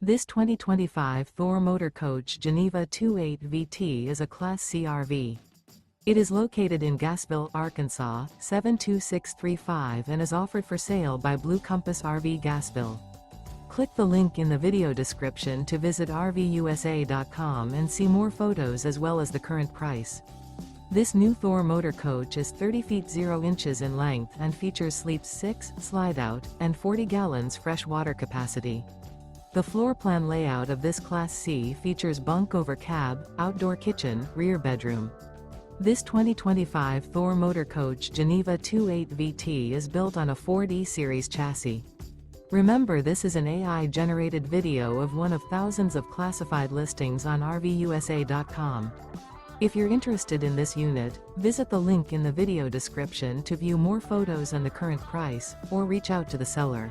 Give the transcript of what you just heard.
This 2025 Thor Motor Coach Geneva 28 VT is a Class C RV. It is located in Gassville, Arkansas, 72635 and is offered for sale by Blue Compass RV Gassville. Click the link in the video description to visit RVUSA.com and see more photos as well as the current price. This new Thor Motor Coach is 30 feet 0 inches in length and features sleeps 6, slide-out, and 40 gallons fresh water capacity. The floor plan layout of this Class C features bunk over cab, outdoor kitchen, rear bedroom. This 2025 Thor Motor Coach Geneva 28 VT is built on a Ford E-Series chassis. Remember, this is an AI-generated video of one of thousands of classified listings on RVUSA.com. If you're interested in this unit, visit the link in the video description to view more photos and the current price, or reach out to the seller.